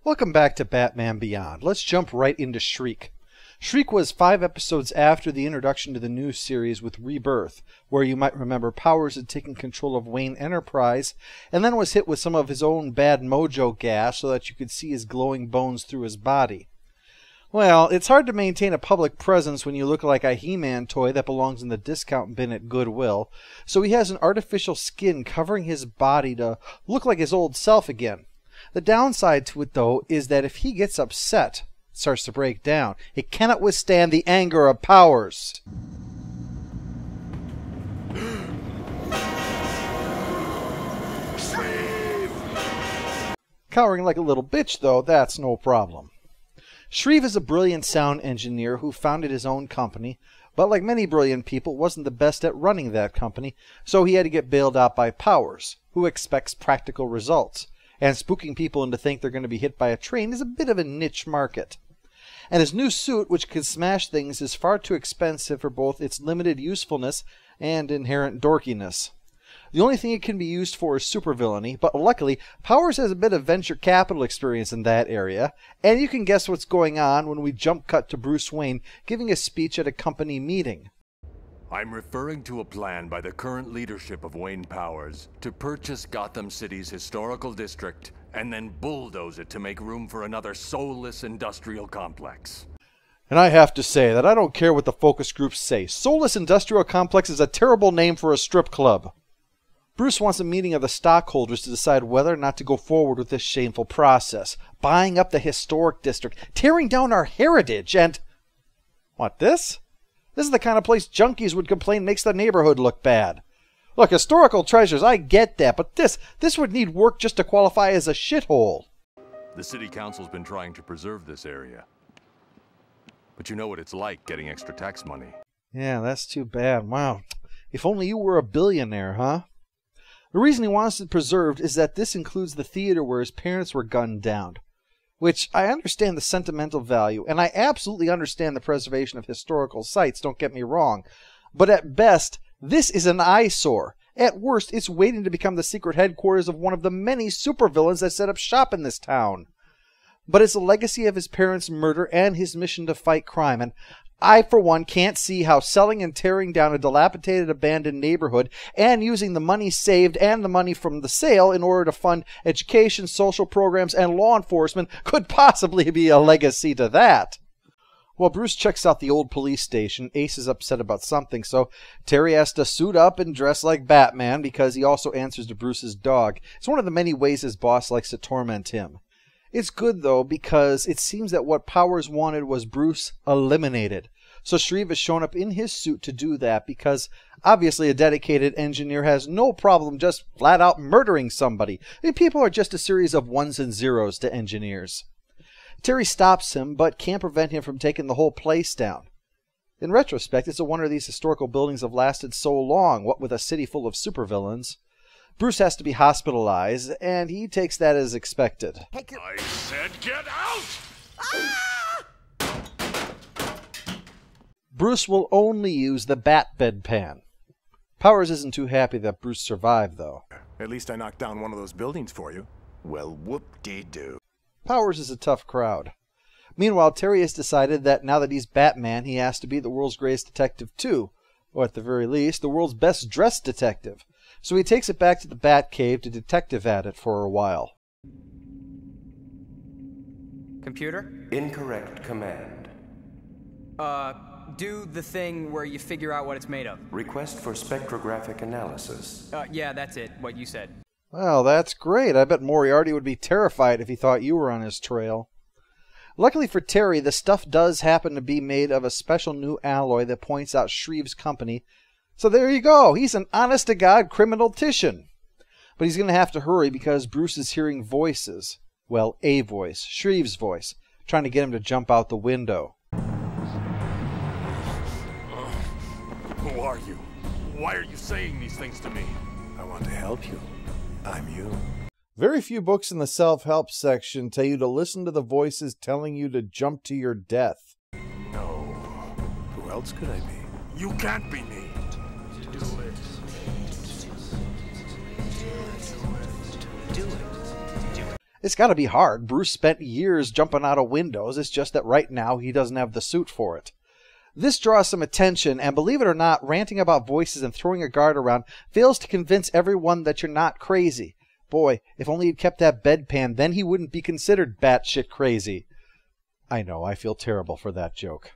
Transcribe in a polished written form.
Welcome back to Batman Beyond. Let's jump right into Shriek. Shriek was 5 episodes after the introduction to the new series with Rebirth, where you might remember Powers had taken control of Wayne Enterprise and then was hit with some of his own bad mojo gas so that you could see his glowing bones through his body. Well, it's hard to maintain a public presence when you look like a He-Man toy that belongs in the discount bin at Goodwill, so he has an artificial skin covering his body to look like his old self again. The downside to it, though, is that if he gets upset, it starts to break down. It cannot withstand the anger of Powers. Cowering like a little bitch, though, that's no problem. Shriek is a brilliant sound engineer who founded his own company, but like many brilliant people, wasn't the best at running that company, so he had to get bailed out by Powers, who expects practical results. And spooking people into think they're going to be hit by a train is a bit of a niche market. And his new suit, which can smash things, is far too expensive for both its limited usefulness and inherent dorkiness. The only thing it can be used for is supervillainy, but luckily, Powers has a bit of venture capital experience in that area, and you can guess what's going on when we jump cut to Bruce Wayne giving a speech at a company meeting. I'm referring to a plan by the current leadership of Wayne Powers to purchase Gotham City's historical district and then bulldoze it to make room for another soulless industrial complex. And I have to say that I don't care what the focus groups say. Soulless Industrial Complex is a terrible name for a strip club. Bruce wants a meeting of the stockholders to decide whether or not to go forward with this shameful process. Buying up the historic district, tearing down our heritage, and... What, this? This is the kind of place junkies would complain makes the neighborhood look bad. Look, historical treasures, I get that, but this would need work just to qualify as a shithole. The city council's been trying to preserve this area. But you know what it's like getting extra tax money. Yeah, that's too bad. Wow. If only you were a billionaire, huh? The reason he wants it preserved is that this includes the theater where his parents were gunned down. Which, I understand the sentimental value, and I absolutely understand the preservation of historical sites, don't get me wrong. But at best, this is an eyesore. At worst, it's waiting to become the secret headquarters of one of the many supervillains that set up shop in this town. But it's a legacy of his parents' murder and his mission to fight crime, and I, for one, can't see how selling and tearing down a dilapidated, abandoned neighborhood and using the money saved and the money from the sale in order to fund education, social programs, and law enforcement could possibly be a legacy to that. While Bruce checks out the old police station, Ace is upset about something, so Terry has to suit up and dress like Batman because he also answers to Bruce's dog. It's one of the many ways his boss likes to torment him. It's good, though, because it seems that what Powers wanted was Bruce eliminated. So Shriek has shown up in his suit to do that because, obviously, a dedicated engineer has no problem just flat-out murdering somebody. I mean, people are just a series of ones and zeros to engineers. Terry stops him, but can't prevent him from taking the whole place down. In retrospect, it's a wonder these historical buildings have lasted so long, what with a city full of supervillains. Bruce has to be hospitalized, and he takes that as expected. I said get out! Bruce will only use the bat bedpan. Powers isn't too happy that Bruce survived, though. At least I knocked down one of those buildings for you. Well, whoop-dee-doo. Powers is a tough crowd. Meanwhile, Terry has decided that now that he's Batman, he has to be the world's greatest detective too, or at the very least, the world's best-dressed detective. So he takes it back to the Batcave to detective at it for a while. Computer? Incorrect command. Do the thing where you figure out what it's made of. Request for spectrographic analysis. Yeah, that's it, what you said. Well, that's great. I bet Moriarty would be terrified if he thought you were on his trail. Luckily for Terry, the stuff does happen to be made of a special new alloy that points out Shriek's company. So there you go. He's an honest-to-God criminal-tician. But he's going to have to hurry because Bruce is hearing voices. Well, a voice. Shriek's voice. Trying to get him to jump out the window. Who are you? Why are you saying these things to me? I want to help you. I'm you. Very few books in the self-help section tell you to listen to the voices telling you to jump to your death. No. Who else could I be? You can't be me. Do it. It's got to be hard. Bruce spent years jumping out of windows. It's just that right now he doesn't have the suit for it. This draws some attention, and believe it or not, ranting about voices and throwing a guard around fails to convince everyone that you're not crazy. Boy, if only he'd kept that bedpan, then he wouldn't be considered batshit crazy. I know, I feel terrible for that joke.